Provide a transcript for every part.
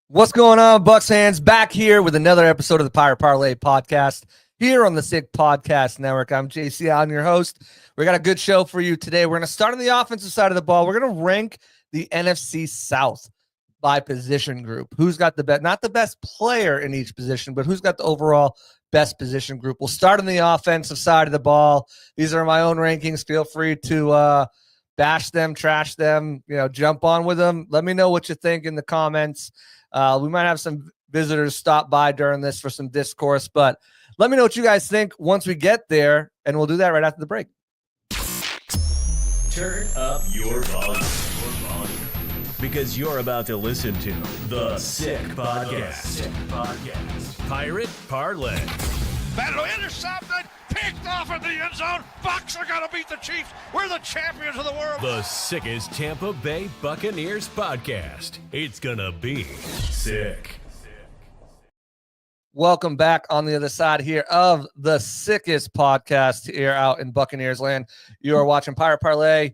What's going on, Bucs fans? Back here with another episode of the Pirate Parlay podcast here on the Sick Podcast Network. I'm JC Allen, your host. We got a good show for you today. We're going to start on the offensive side of the ball. We're going to rank the NFC South by position group. Who's got the best, not the best player in each position, but who's got the overall best position group. We'll start on the offensive side of the ball. These are my own rankings. Feel free to bash them, trash them, jump on with them. Let me know what you think in the comments. We might have some visitors stop by during this for some discourse, but let me know what you guys think once we get there, and we'll do that right after the break. Turn up your volume. Because you're about to listen to The Sick Podcast. Pirate Parlay. Battle intercepted, picked off in the end zone. Bucs are going to beat the Chiefs. We're the champions of the world. The sickest Tampa Bay Buccaneers podcast. It's going to be sick. Welcome back on the other side here of the sickest podcast here out in Buccaneers land. You are watching Pirate Parlay.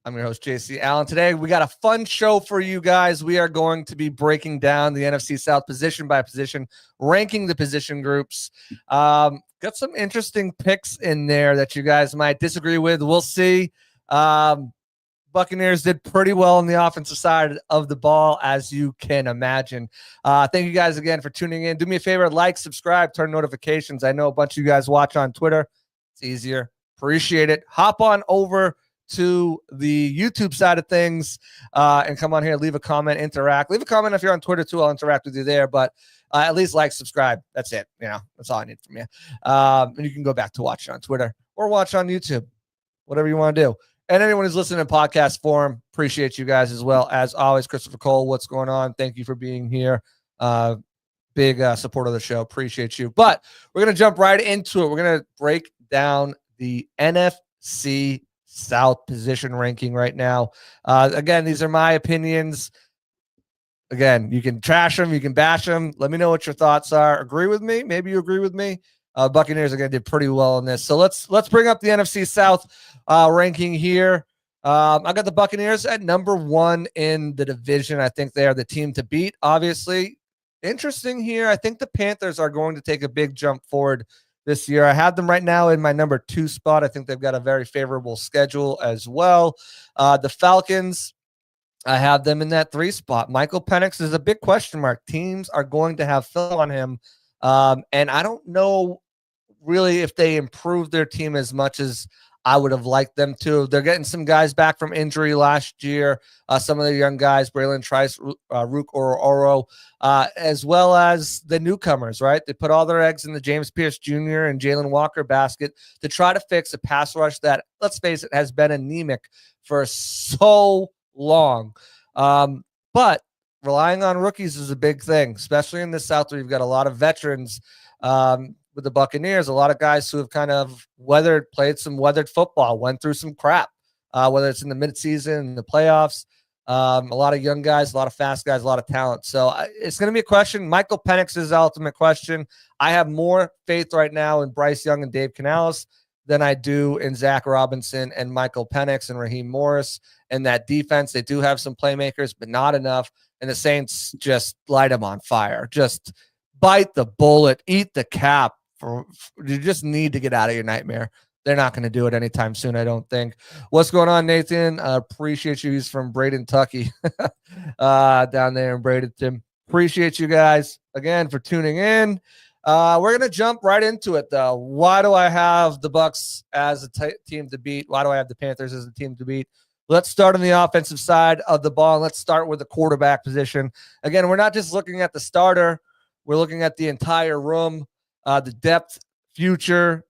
I'm your host, JC Allen. Today, we got a fun show for you guys. We are going to be breaking down the NFC South position by position, ranking the position groups. Got some interesting picks in there that you guys might disagree with. We'll see. Buccaneers did pretty well on the offensive side of the ball, as you can imagine. Thank you guys again for tuning in. Do me a favor, like, subscribe, turn notifications. I know a bunch of you guys watch on Twitter. It's easier. Appreciate it. Hop on over to the YouTube side of things and come on here, leave a comment, interact. Leave a comment if you're on Twitter too. I'll interact with you there, but at least like, subscribe. That's it. That's all I need from you. And you can go back to watch it on Twitter or watch on YouTube, whatever you want to do. And anyone who's listening in podcast form, appreciate you guys as well. As always, Christopher Cole, what's going on? Thank you for being here. Big support of the show. Appreciate you. But we're going to jump right into it. We're going to break down the NFC South position ranking right now. Again, these are my opinions. Again, you can trash them, you can bash them. Let me know what your thoughts are. Agree with me? Maybe you agree with me. Buccaneers again did pretty well in this. So let's bring up the NFC South ranking here. I got the Buccaneers at number 1 in the division. I think they are the team to beat. Obviously, interesting here. I think the Panthers are going to take a big jump forward this year. I have them right now in my number 2 spot. I think they've got a very favorable schedule as well. The Falcons, I have them in that 3 spot. Michael Penix is a big question mark. Teams are going to have film on him. And I don't know really if they improved their team as much as I would have liked them to. They're getting some guys back from injury last year. Some of the young guys, Braylon Trice, Rook Oro, as well as the newcomers, right? They put all their eggs in the James Pierce Jr. and Jalen Walker basket to try to fix a pass rush that, let's face it, has been anemic for so long. But relying on rookies is a big thing, especially in the South where you've got a lot of veterans with the Buccaneers, a lot of guys who have kind of played some weathered football, went through some crap, whether it's in the midseason, in the playoffs. A lot of young guys, a lot of fast guys, a lot of talent. So it's going to be a question. Michael Penix is the ultimate question. I have more faith right now in Bryce Young and Dave Canales than I do in Zach Robinson and Michael Penix and Raheem Morris. And that defense, they do have some playmakers, but not enough. And the Saints just light them on fire. Just bite the bullet, eat the cap. You just need to get out of your nightmare. They're not going to do it anytime soon, I don't think. What's going on, Nathan? Appreciate you. He's from Bradenton, Kentucky, down there in Bradenton. Appreciate you guys again for tuning in. We're going to jump right into it, though. Why do I have the Bucs as a team to beat? Why do I have the Panthers as a team to beat? Let's start on the offensive side of the ball. Let's start with the quarterback position. Again, we're not just looking at the starter. We're looking at the entire room, the depth, future,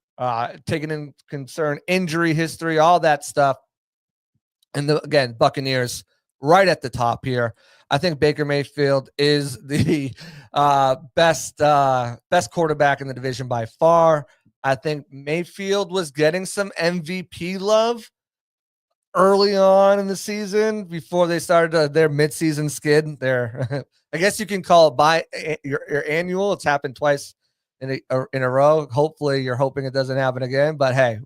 taking into concern injury history, all that stuff. And again, Buccaneers right at the top here. I think Baker Mayfield is the best quarterback in the division by far. I think Mayfield was getting some MVP love early on in the season before they started their midseason skid. I guess you can call it by your annual. It's happened twice in a row. Hopefully, you're hoping it doesn't happen again. But hey,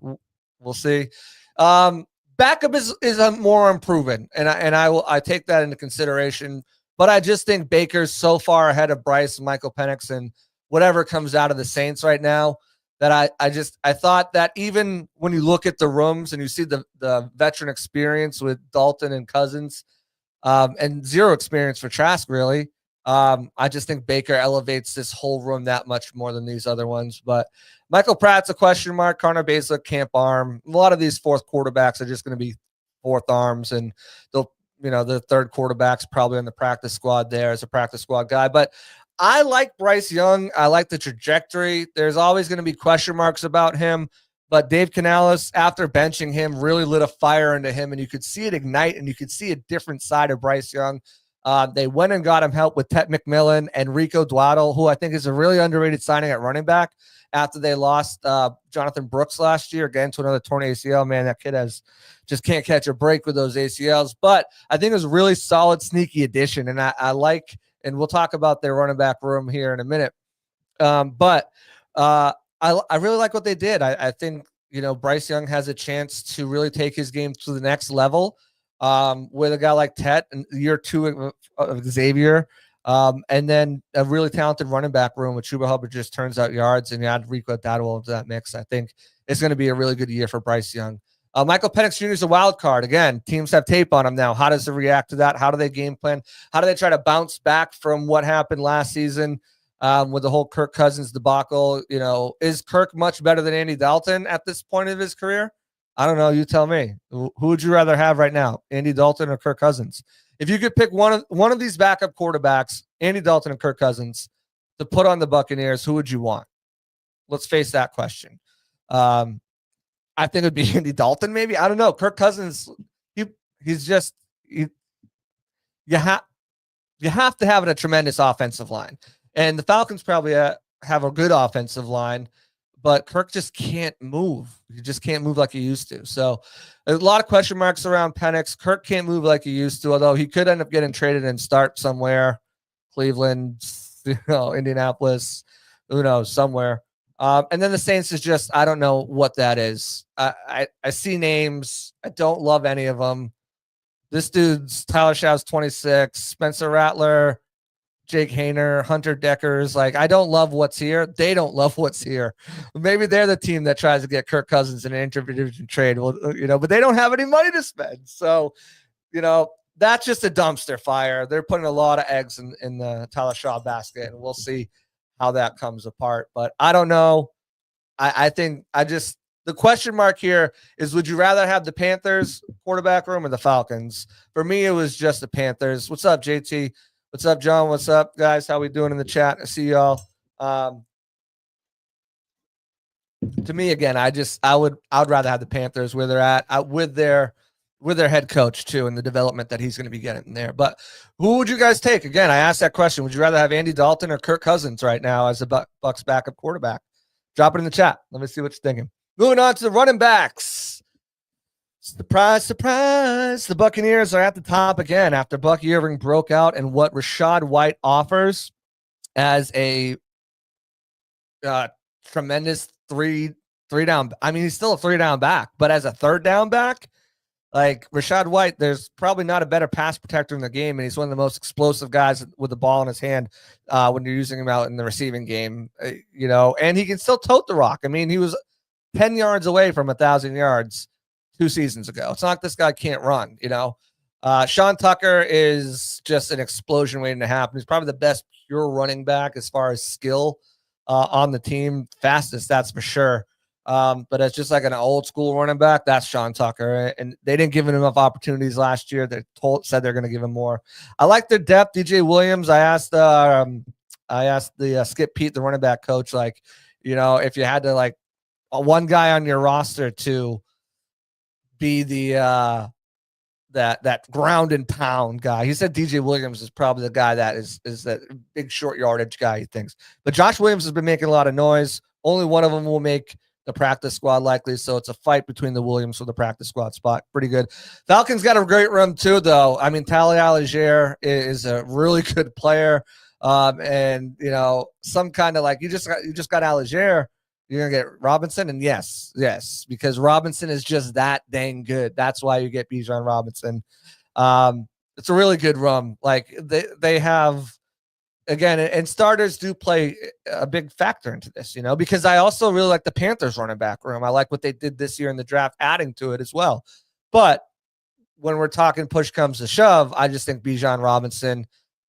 we'll see. Backup is more unproven, and I take that into consideration But I just think Baker's so far ahead of Bryce and Michael Penix and whatever comes out of the Saints right now that I thought that even when you look at the rooms and you see the veteran experience with Dalton and Cousins, and zero experience for Trask, really. I just think Baker elevates this whole room that much more than these other ones. But Michael Pratt's a question mark. Connor Baszler can't arm. A lot of these fourth quarterbacks are just going to be fourth arms, and the third quarterback's probably on the practice squad there as a practice squad guy. But I like Bryce Young. I like the trajectory. There's always going to be question marks about him. But Dave Canales, after benching him, really lit a fire into him, and you could see it ignite, and you could see a different side of Bryce Young. They went and got him help with Tet McMillan and Rico Dwaddle, who I think is a really underrated signing at running back after they lost Jonathan Brooks last year, again, to another torn ACL. Man, that kid just can't catch a break with those ACLs. But I think it was a really solid, sneaky addition, and I like, and we'll talk about their running back room here in a minute. But I really like what they did. I think, Bryce Young has a chance to really take his game to the next level with a guy like Tet in year 2 of Xavier. And then a really talented running back room with Chuba Hubbard just turns out yards, and you add Rico Dowdle into that mix. I think it's going to be a really good year for Bryce Young. Michael Penix Jr. is a wild card. Again, teams have tape on him now. How does it react to that? How do they game plan? How do they try to bounce back from what happened last season with the whole Kirk Cousins debacle? Is Kirk much better than Andy Dalton at this point of his career? I don't know. You tell me. Who would you rather have right now, Andy Dalton or Kirk Cousins? If you could pick one of these backup quarterbacks, Andy Dalton and Kirk Cousins, to put on the Buccaneers, who would you want? Let's face that question. I think it would be Andy Dalton, maybe. I don't know. Kirk Cousins, he's just you have to have a tremendous offensive line, and the Falcons probably have a good offensive line. But Kirk just can't move. He just can't move like he used to. So there's a lot of question marks around Penix. Kirk can't move like he used to, although he could end up getting traded and start somewhere. Cleveland, Indianapolis, who knows, somewhere. And then the Saints is just, I don't know what that is. I see names. I don't love any of them. This dude's Tyler Shaw's 26, Spencer Rattler, Jake Hayner, Hunter Deckers. Like, I don't love what's here. They don't love what's here. Maybe they're the team that tries to get Kirk Cousins in an interdivision trade. Well, but they don't have any money to spend. So, that's just a dumpster fire. They're putting a lot of eggs in the Tyler Shaw basket, and we'll see how that comes apart. But I don't know. I think the question mark here is, would you rather have the Panthers quarterback room or the Falcons? For me, it was just the Panthers. What's up, JT? What's up, John? What's up, guys? How we doing in the chat? I see y'all. To me, again, I would rather have the Panthers where they're at, with their head coach too, and the development that he's going to be getting there. But who would you guys take? Again, I asked that question. Would you rather have Andy Dalton or Kirk Cousins right now as a Bucs backup quarterback? Drop it in the chat. Let me see what you're thinking. Moving on to the running backs. Surprise, surprise. The Buccaneers are at the top again after Bucky Irving broke out and what Rachaad White offers as a tremendous three down. I mean, he's still a 3-down back, but as a 3rd down back, like Rachaad White, there's probably not a better pass protector in the game, and he's one of the most explosive guys with the ball in his hand when you're using him out in the receiving game, and he can still tote the rock. I mean, he was 10 yards away from 1,000 yards 2 seasons ago. It's not like this guy can't run, Sean Tucker is just an explosion waiting to happen. He's probably the best pure running back as far as skill on the team. Fastest, that's for sure. But it's just like an old school running back. That's Sean Tucker. And they didn't give him enough opportunities last year. They said they're going to give him more. I like their depth. DJ Williams, I asked the Skip Pete, the running back coach, if you had to one guy on your roster to be the that ground and pound guy. He said DJ Williams is probably the guy that is that big short yardage guy, he thinks. But Josh Williams has been making a lot of noise. Only one of them will make the practice squad likely, so it's a fight between the Williams for the practice squad spot. Pretty good. Falcons got a great run too, though. I mean, Tally Algier is a really good player. And some kind of you just got Algier. You're going to get Robinson, and yes, because Robinson is just that dang good. That's why you get Bijan Robinson. It's a really good room. Like they have, again, and starters do play a big factor into this, because I also really like the Panthers running back room. I like what they did this year in the draft, adding to it as well. But when we're talking push comes to shove, I just think Bijan Robinson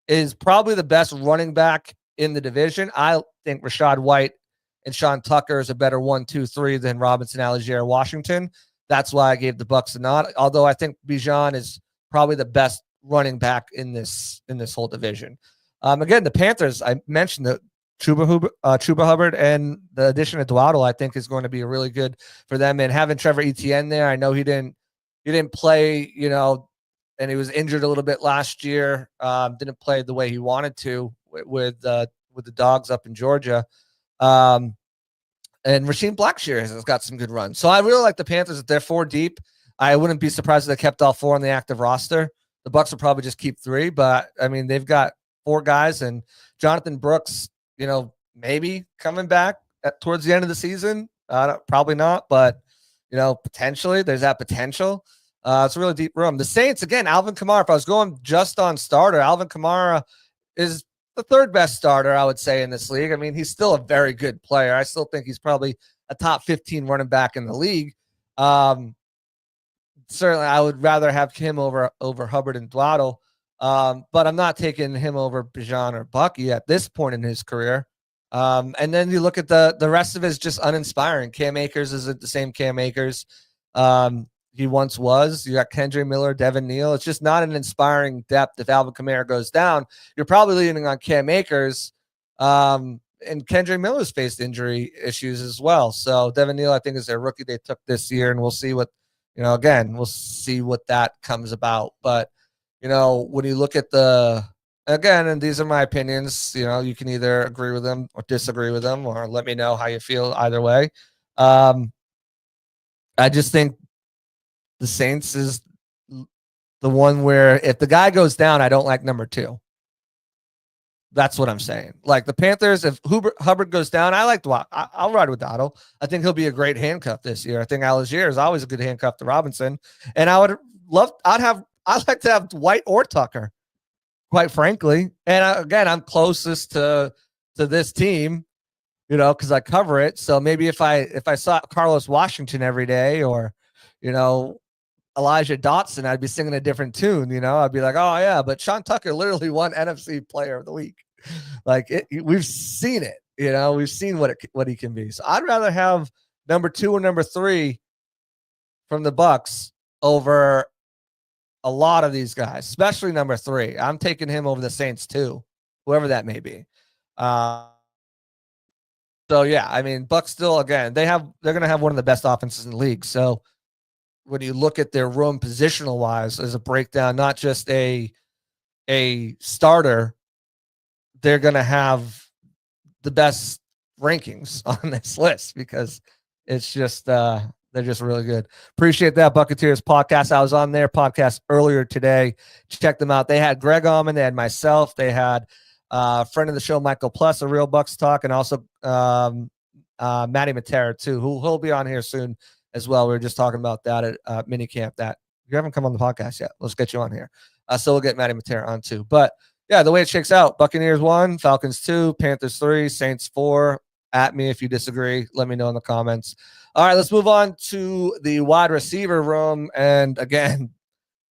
is probably the best running back in the division. I think Rachaad White and Sean Tucker is a better 1, 2, 3 than Robinson, Algier, Washington. That's why I gave the Bucs a nod. Although I think Bijan is probably the best running back in this whole division. Again, the Panthers, I mentioned that Chuba Hubbard and the addition of Dwaddle, I think, is going to be really good for them. And having Trevor Etienne there, I know he didn't play, and he was injured a little bit last year. Didn't play the way he wanted to with the Dogs up in Georgia. And Rasheem Blackshear has got some good runs. So I really like the Panthers. If they're 4 deep, I wouldn't be surprised if they kept all 4 on the active roster. The Bucs will probably just keep 3, but I mean, they've got 4 guys, and Jonathan Brooks, maybe coming back towards the end of the season. Probably not, but potentially there's that potential. It's a really deep room. The Saints, again, Alvin Kamara. If I was going just on starter, Alvin Kamara is the 3rd best starter, I would say, in this league. I mean, he's still a very good player. I still think he's probably a top 15 running back in the league. Certainly, I would rather have him over Hubbard and Dwaddle, but I'm not taking him over Bijan or Bucky at this point in his career. And then you look at the rest of it is just uninspiring. Cam Akers isn't the same Cam Akers he once was. You got Kendre Miller, Devin Neal. It's just not an inspiring depth. If Alvin Kamara goes down, you're probably leaning on Cam Akers. And Kendre Miller's faced injury issues as well. So Devin Neal, I think, is their rookie they took this year, and we'll see what, again, we'll see what that comes about. But, when you look at again, and these are my opinions, you can either agree with them or disagree with them, or let me know how you feel either way. I just think the Saints is the one where if the guy goes down, I don't like number 2. That's what I'm saying. Like the Panthers, if Hubbard goes down, I'll ride with Dottle. I think he'll be a great handcuff this year. I think Algier is always a good handcuff to Robinson. And I'd like to have White or Tucker, quite frankly. And again, I'm closest to this team, because I cover it. So maybe if I saw Carlos Washington every day, or, Elijah Dotson, I'd be singing a different tune. I'd be like, oh yeah, but Sean Tucker literally won NFC Player of the Week. Like we've seen it. We've seen what he can be. So I'd rather have number 2 or number 3 from the Bucs over a lot of these guys, especially number 3. I'm taking him over the Saints too, whoever that may be. So yeah, I mean, Bucs still, again, they're going to have one of the best offenses in the league. So when you look at their room positional wise as a breakdown, not just a starter, they're going to have the best rankings on this list because it's just, they're just really good. Appreciate that. Buccaneers podcast. I was on their podcast earlier today. Check them out. They had Greg Allman. They had myself. They had friend of the show, Michael Plus, a Real Bucs Talk, and also Matty Matera too, who'll be on here soon as well. We were just talking about that at minicamp. That you haven't come on the podcast yet. Let's get you on here. So we'll get Matty Matera on too. But yeah, the way it shakes out: Buccaneers 1, Falcons 2, Panthers 3, Saints 4. At me if you disagree. Let me know in the comments. All right, let's move on to the wide receiver room, and again,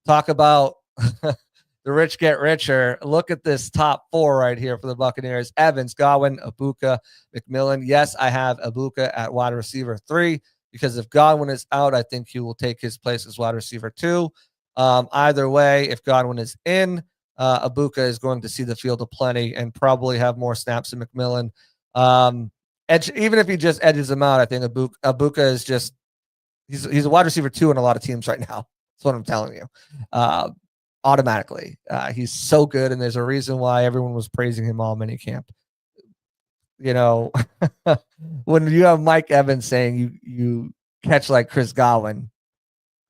talk about the rich get richer. Look at this top 4 right here for the Buccaneers: Evans, Godwin, Abuka, McMillan. Yes, I have Abuka at wide receiver 3. Because if Godwin is out, I think he will take his place as wide receiver 2. Either way, if Godwin is in, Abuka is going to see the field of plenty and probably have more snaps than McMillan. Even if he just edges him out, I think Abuka is just he's a wide receiver 2 in a lot of teams right now. That's what I'm telling you. Automatically, he's so good, and there's a reason why everyone was praising him all minicamp. When you have Mike Evans saying you catch like Chris Godwin,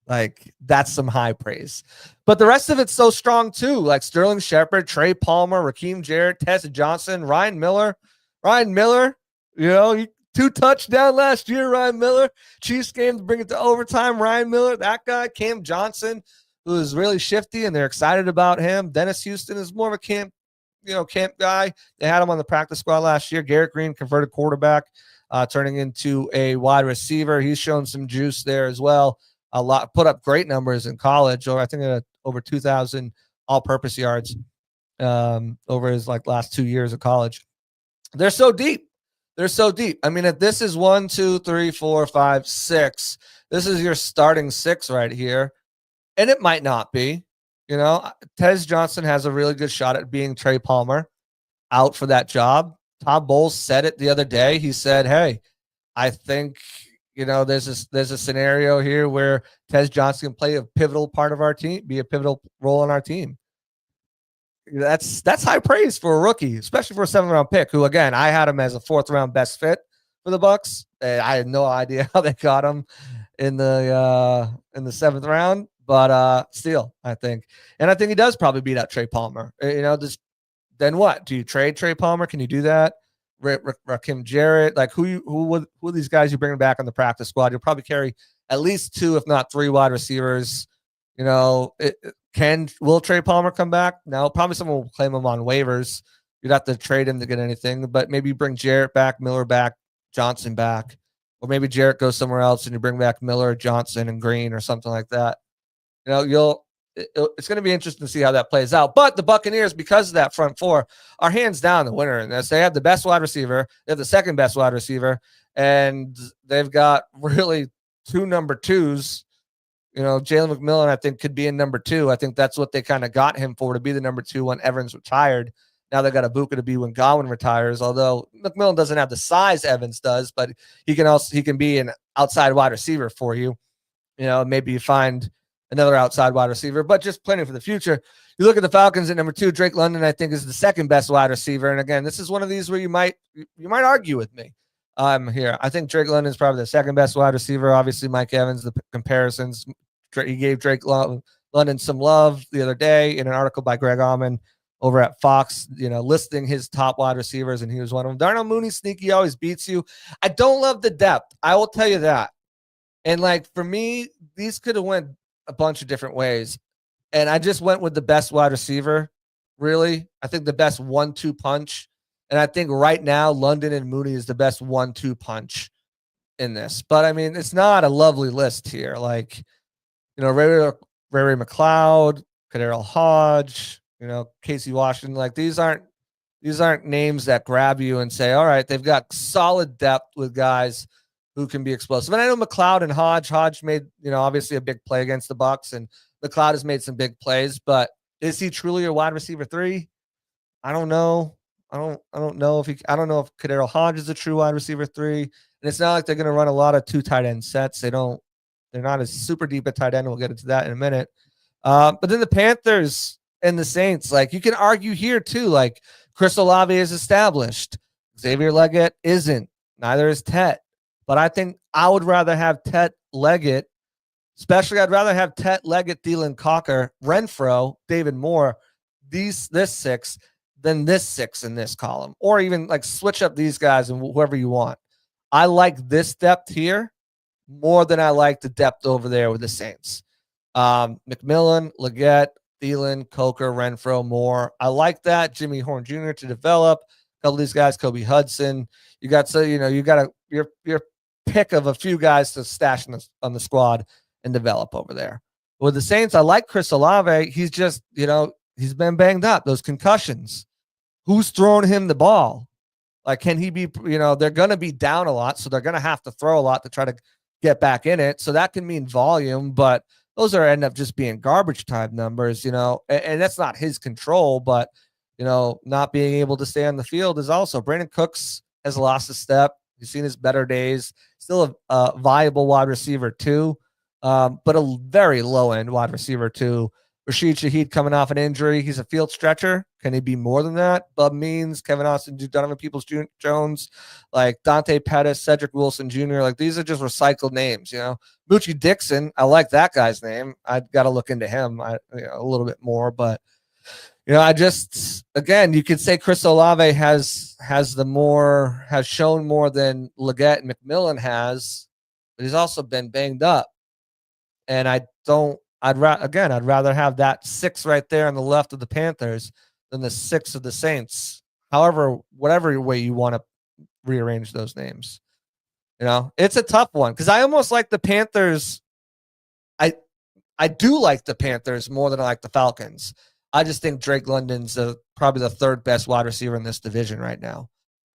like that's some high praise. But the rest of it's so strong too, like Sterling Shepard, Trey Palmer, Raheem Jarrett, Tessa Johnson, Ryan Miller, 2 touchdown last year, Ryan Miller. Chiefs game to bring it to overtime, Ryan Miller, that guy, Cam Johnson, who is really shifty, and they're excited about him. Dennis Houston is more of a camp guy. They had him on the practice squad last year. Garrett Green, converted quarterback, turning into a wide receiver. He's shown some juice there as well. Put up great numbers in college, or I think over 2,000 all-purpose yards over his last 2 years of college. They're so deep. I mean, if this is 1, 2, 3, 4, 5, 6, this is your starting 6 right here. And it might not be. Tez Johnson has a really good shot at being Trey Palmer out for that job. Todd Bowles said it the other day. He said, hey, I think, there's a scenario here where Tez Johnson can play a pivotal part of our team, be a pivotal role on our team. That's high praise for a rookie, especially for a 7th-round pick, who, again, I had him as a 4th-round best fit for the Bucs. I had no idea how they got him in the 7th round, but still, I think he does probably beat out Trey Palmer. Then what? Do you trade Trey Palmer? Can you do that? Rakim Jarrett, who are these guys you bring back on the practice squad? You'll probably carry at least 2, if not 3 wide receivers. Will Trey Palmer come back? No, probably someone will claim him on waivers. You'd have to trade him to get anything, but maybe you bring Jarrett back, Miller back, Johnson back, or maybe Jarrett goes somewhere else and you bring back Miller, Johnson, and Green or something like that. It's going to be interesting to see how that plays out. But the Buccaneers, because of that front 4, are hands down the winner in this. They have the best wide receiver. They have the 2nd best wide receiver, and they've got really 2 number 2s. Jalen McMillan, I think, could be in number 2. I think that's what they kind of got him for, to be the number 2 when Evans retired. Now they got Ibuka to be when Godwin retires, although McMillan doesn't have the size Evans does, but he can be an outside wide receiver for you. Maybe you find another outside wide receiver, but just planning for the future. You look at the Falcons at number 2, Drake London, I think, is the 2nd best wide receiver. And again, this is one of these where you might argue with me. Here, I think Drake London is probably the 2nd best wide receiver. Obviously, Mike Evans, the comparisons. He gave Drake London some love the other day in an article by Greg Auman over at Fox, listing his top wide receivers, and he was one of them. Darnell Mooney, sneaky, always beats you. I don't love the depth. I will tell you that. And for me, these could have went a bunch of different ways. And I just went with the best wide receiver, really. I think the best 1-2 punch. And I think right now, London and Mooney is the best 1-2 punch in this. But, I mean, it's not a lovely list here. Ray McLeod, Kadarius Hodge, Casey Washington. These aren't names that grab you and say, all right, they've got solid depth with guys who can be explosive. And I know McLeod and Hodge made, obviously a big play against the Bucs, and McLeod has made some big plays, but is he truly a wide receiver 3? I don't know. I don't know if Kadarius Hodge is a true wide receiver 3. And it's not like they're going to run a lot of 2 tight end sets. They're not as super deep at tight end. We'll get into that in a minute. But then the Panthers and the Saints, you can argue here too. Chris Olave is established. Xavier Leggett isn't. Neither is Tet. But I think I would rather have Tet Leggett, especially I'd rather have Tet Leggett, Thielen Cocker, Renfro, David Moore, this 6 than this 6 in this column, or even switch up these guys and whoever you want. I like this depth here more than I like the depth over there with the Saints. McMillan, Leggett, Thielen, Coker, Renfro, Moore. I like that. Jimmy Horn Jr. to develop. A couple of these guys, Kobe Hudson. You got your pick of a few guys to stash on the squad and develop over there. With the Saints, I like Chris Olave. He's just, he's been banged up. Those concussions. Who's throwing him the ball? Can he be, they're going to be down a lot, so they're going to have to throw a lot to try to get back in it. So that can mean volume, but those end up just being garbage time numbers, and that's not his control, but, not being able to stay on the field is also. Brandon Cooks has lost a step. He's seen his better days. Still a viable wide receiver too, but a very low-end wide receiver too. Rashid Shaheed coming off an injury. He's a field stretcher. Can he be more than that? Bub Means, Kevin Austin, Donovan Peoples-Jones, Dante Pettis, Cedric Wilson Jr. These are just recycled names, Moochie Dixon, I like that guy's name. I've got to look into him a little bit more, but again, you could say Chris Olave has shown more than Leggett and McMillan has, but he's also been banged up. And I don't I'd rather have that 6 right there on the left of the Panthers than the 6 of the Saints. However, whatever way you want to rearrange those names. It's a tough one because I almost like the Panthers. I do like the Panthers more than I like the Falcons. I just think Drake London's probably the 3rd best wide receiver in this division right now.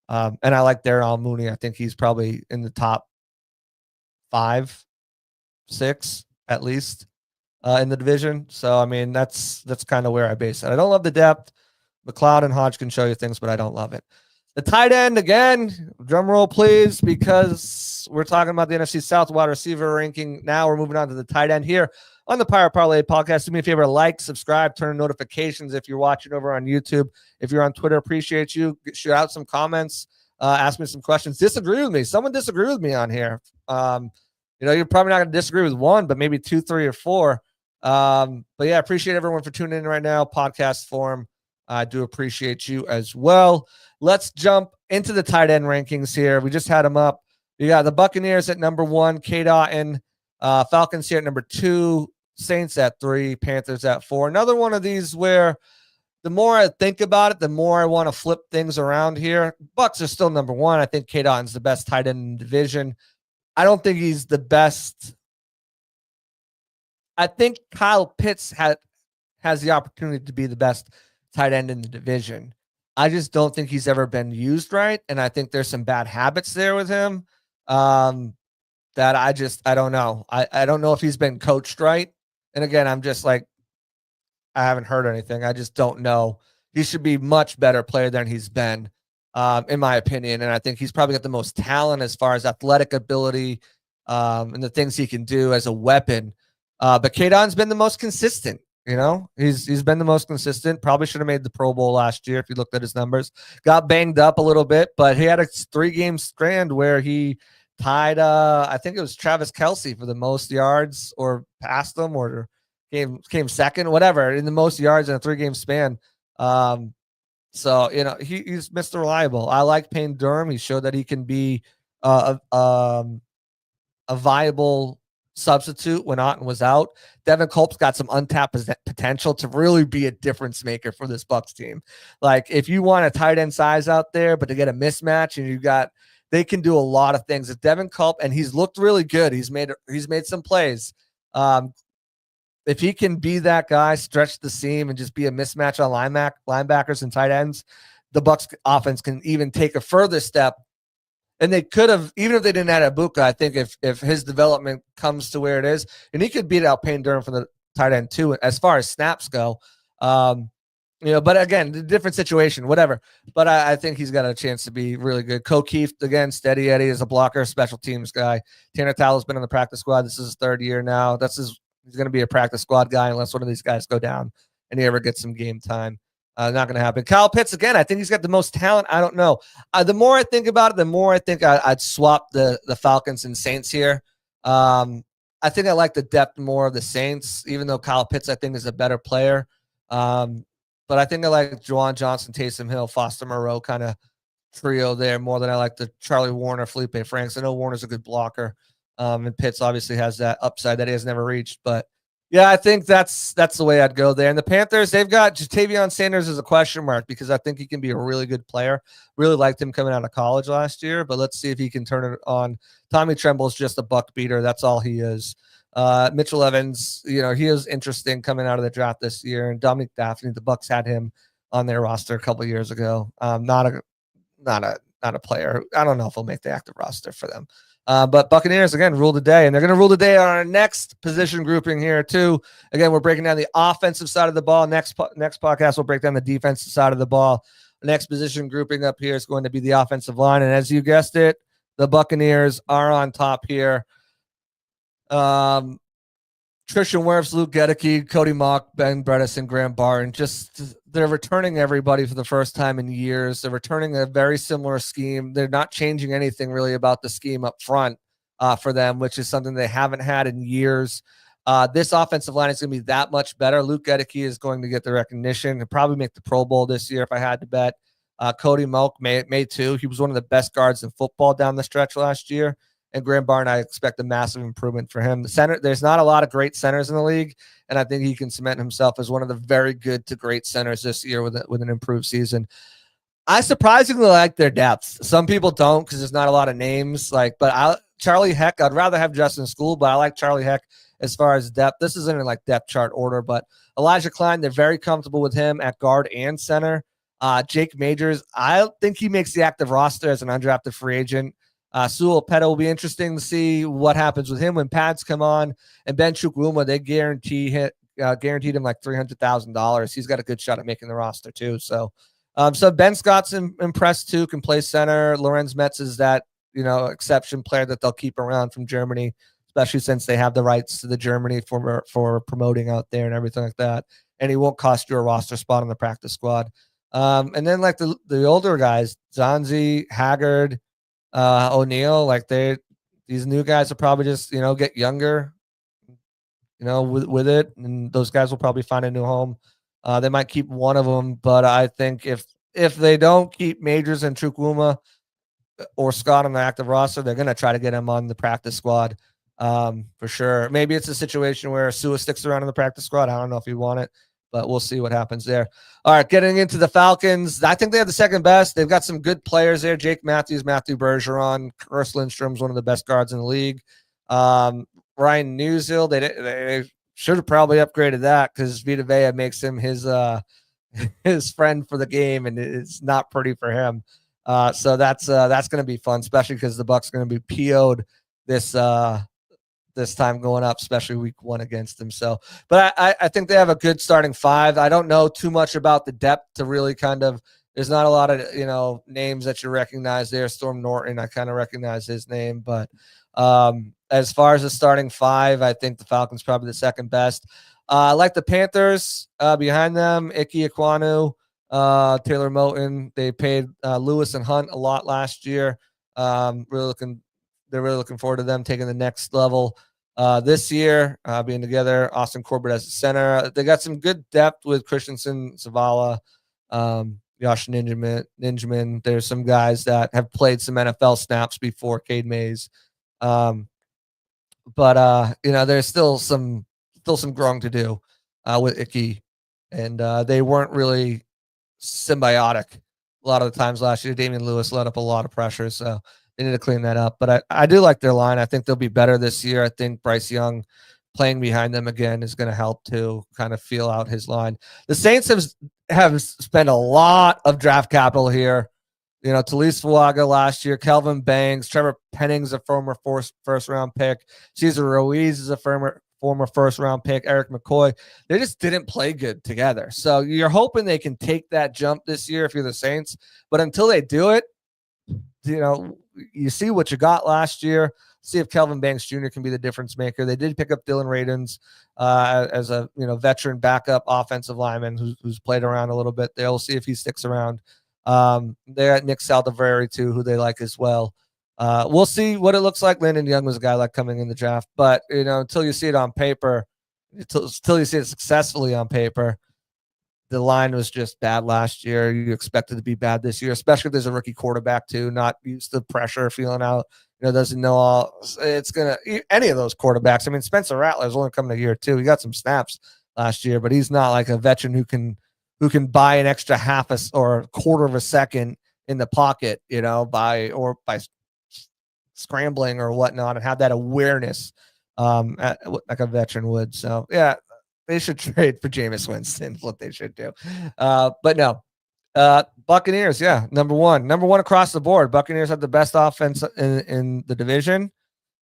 And I like Darnell Mooney. I think he's probably in the top 5, 6 at least in the division. So, I mean, that's kind of where I base it. I don't love the depth. McLeod and Hodge can show you things, but I don't love it. The tight end, again, drum roll, please, because we're talking about the NFC South wide receiver ranking. Now we're moving on to the tight end here on the Pirate Parlay podcast. Do me a favor, like, subscribe, turn on notifications if you're watching over on YouTube. If you're on Twitter, appreciate you. Shoot out some comments, ask me some questions. Disagree with me. Someone disagree with me on here. You're probably not going to disagree with one, but maybe 2, 3, or 4. But yeah, appreciate everyone for tuning in right now. Podcast form. I do appreciate you as well. Let's jump into the tight end rankings here. We just had them up. You got the Buccaneers at number 1, K-Dot, Falcons here at number 2, Saints at 3, Panthers at 4. Another one of these where the more I think about it, the more I want to flip things around here. Bucs are still number 1. I think K-Dot's the best tight end in the division. I don't think he's the best. I think Kyle Pitts has the opportunity to be the best tight end in the division. I just don't think he's ever been used right, and I think there's some bad habits there with him that I don't know. I don't know if he's been coached right. And again, I'm just like, I haven't heard anything. I just don't know. He should be much better player than he's been, in my opinion. And I think he's probably got the most talent as far as athletic ability and the things he can do as a weapon. But K-Don's been the most consistent. He's been the most consistent. Probably should have made the Pro Bowl last year if you looked at his numbers. Got banged up a little bit, but he had a 3-game strand where he tied, I think it was Travis Kelce for the most yards or passed him or came second, whatever, in the most yards in a 3-game span. So, he's Mr. Reliable. I like Payne Durham. He showed that he can be a viable substitute when Otten was out. Devin Culp's got some untapped potential to really be a difference maker for this Bucs team. Like, if you want a tight end size out there, but to get a mismatch, and they can do a lot of things. If Devin Culp, and he's looked really good. He's made some plays. If he can be that guy, stretch the seam, and just be a mismatch on linebackers and tight ends, the Bucs offense can even take a further step. And they could have, even if they didn't add Ibuka, I think if his development comes to where it is, and he could beat out Payne Durham for the tight end too, as far as snaps go. But again, the different situation, whatever. But I think he's got a chance to be really good. Keith, again, steady Eddie is a blocker, special teams guy. Tanner Tallo's been on the practice squad. This is his 3rd year now. He's going to be a practice squad guy unless one of these guys go down and he ever gets some game time. Not going to happen. Kyle Pitts, again, I think he's got the most talent. I don't know. The more I think about it, the more I think I'd swap the Falcons and Saints here. I think I like the depth more of the Saints, even though Kyle Pitts, I think, is a better player. But I think I like Juwan Johnson, Taysom Hill, Foster Moreau kind of trio there more than I like the Charlie Warner, Felipe Franks. I know Warner's a good blocker. And Pitts obviously has that upside that he has never reached. But yeah, I think that's the way I'd go there. And the Panthers, they've got Jatavion Sanders as a question mark because I think he can be a really good player. Really liked him coming out of college last year, but let's see if he can turn it on. Tommy Tremble's just a buck beater. That's all he is. Mitchell Evans, he is interesting coming out of the draft this year. And Dominic Daphne, the Bucs had him on their roster a couple of years ago. Not a player. I don't know if he'll make the active roster for them. But Buccaneers, again, rule the day, and they're going to rule the day on our next position grouping here, too. Again, we're breaking down the offensive side of the ball. Next podcast, we'll break down the defensive side of the ball. The next position grouping up here is going to be the offensive line, and as you guessed it, the Buccaneers are on top here. Trishan Wirfs, Luke Gedeke, Cody Mock, Ben Bredesen, Graham Barton, they're returning everybody for the first time in years. They're returning a very similar scheme. They're not changing anything really about the scheme up front for them, which is something they haven't had in years. This offensive line is going to be that much better. Luke Gedeke is going to get the recognition and probably make the Pro Bowl this year if I had to bet. Cody Mock may too. He was one of the best guards in football down the stretch last year. And Graham Barton, I expect a massive improvement for him. The center, there's not a lot of great centers in the league, and I think he can cement himself as one of the very good to great centers this year with an improved season. I surprisingly like their depth. Some people don't because there's not a lot of names. Charlie Heck, I'd rather have Justin School, but I like Charlie Heck as far as depth. This isn't in like depth chart order, but Elijah Klein, they're very comfortable with him at guard and center. Jake Majors, I think he makes the active roster as an undrafted free agent. Sewell Petto will be interesting to see what happens with him when pads come on. And Ben Chukwuma, they guaranteed him like $300,000. He's got a good shot at making the roster too. So Ben Scott's impressed too, can play center. Lorenz Metz is that, exception player that they'll keep around from Germany, especially since they have the rights to the Germany for promoting out there and everything like that. And he won't cost you a roster spot on the practice squad. And then like the older guys, Zanzi, Haggard, O'Neal, like these new guys will probably just, get younger, with it. And those guys will probably find a new home. They might keep one of them, but I think if they don't keep Majors and Chukwuma or Scott on the active roster, they're going to try to get him on the practice squad for sure. Maybe it's a situation where Sua sticks around in the practice squad. I don't know if you want it, but we'll see what happens there. All right, getting into the Falcons, I think they have the second best. They've got some good players there. Jake Matthews, Matthew Bergeron, Urs Lindstrom's one of the best guards in the league. Ryan Newsill, they should have probably upgraded that because Vita Vea makes him his friend for the game, and it's not pretty for him. So that's going to be fun, especially because the Bucs are going to be PO'd this time going up, especially week 1 against them. So, but I think they have a good starting 5. I don't know too much about the depth to really there's not a lot of, names that you recognize there. Storm Norton, I kind of recognize his name, but as far as the starting 5, I think the Falcons probably the second best. I like the Panthers behind them, Ike Ekwonu, Taylor Moton. They paid Lewis and Hunt a lot last year. They're really looking forward to them taking the next level this year, being together. Austin Corbett as a center. They got some good depth with Christensen, Zavala, Josh Ninjaman. There's some guys that have played some NFL snaps before, Cade Mays. But there's still some growing to do with Icky, and they weren't really symbiotic a lot of the times last year. Damian Lewis let up a lot of pressure, so they need to clean that up. But I do like their line. I think they'll be better this year. I think Bryce Young playing behind them again is going to help to kind of feel out his line. The Saints have spent a lot of draft capital here. Talise Fuaga last year, Kelvin Banks, Trevor Penning's a former first-round pick. Cesar Ruiz is a former first-round pick. Eric McCoy. They just didn't play good together. So you're hoping they can take that jump this year if you're the Saints. But until they do it, you see what you got last year. See if Kelvin Banks Jr. can be the difference maker. They did pick up Dylan Radins as a veteran backup offensive lineman who's played around a little bit. They'll see if he sticks around. They got Nick Saldiveri too, who they like as well. We'll see what it looks like. Landon Young was a guy like coming in the draft, but until you see it on paper, until you see it successfully on paper, the line was just bad last year. You expect it to be bad this year, especially if there's a rookie quarterback too, not used to pressure, feeling out. Doesn't know it's gonna any of those quarterbacks. I mean, Spencer Rattler's only coming a year too. He got some snaps last year, but he's not like a veteran who can buy an extra half or a quarter of a second in the pocket, by scrambling or whatnot, and have that awareness like a veteran would. So yeah, they should trade for Jameis Winston. What they should do. But no, Buccaneers, yeah, number one across the board. Buccaneers have the best offense in the division.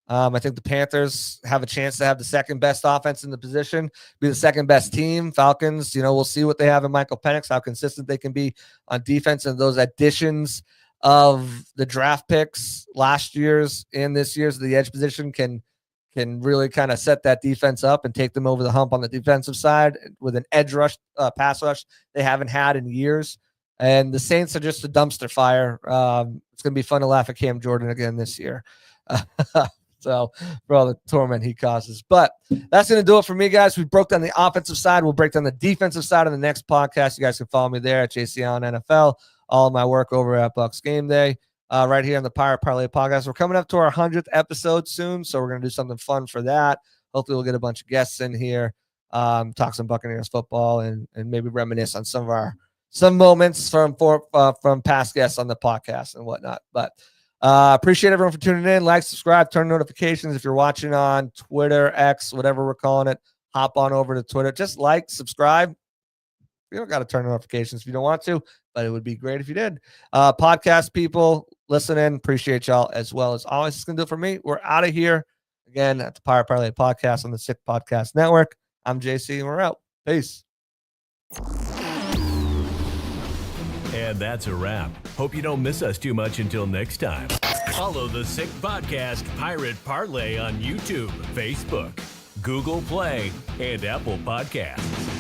I think the Panthers have a chance to have the second best offense in the position, be the second best team. Falcons, we'll see what they have in Michael Penix, how consistent they can be on defense, and those additions of the draft picks last year's and this year's the edge position can really kind of set that defense up and take them over the hump on the defensive side with an edge rush, pass rush they haven't had in years. And the Saints are just a dumpster fire. It's going to be fun to laugh at Cam Jordan again this year. So for all the torment he causes. But that's going to do it for me, guys. We broke down the offensive side. We'll break down the defensive side in the next podcast. You guys can follow me there at JC Allen NFL. All of my work over at Bucs Game Day. right here on the Pirate Parlay podcast. We're coming up to our 100th episode soon, so we're going to do something fun for that. Hopefully we'll get a bunch of guests in here, talk some Buccaneers football, and maybe reminisce on some moments from past guests on the podcast and whatnot. But appreciate everyone for tuning in. Like, subscribe, turn notifications. If you're watching on Twitter, X, whatever we're calling it, hop on over to Twitter. Just like, subscribe. You don't got to turn notifications if you don't want to, but it would be great if you did. Podcast people, listen in. Appreciate y'all as well as always. It's going to do it for me. We're out of here again at the Pirate Parlay podcast on the Sick Podcast Network. I'm JC and we're out. Peace. And that's a wrap. Hope you don't miss us too much until next time. Follow the Sick Podcast Pirate Parlay on YouTube, Facebook, Google Play, and Apple Podcasts.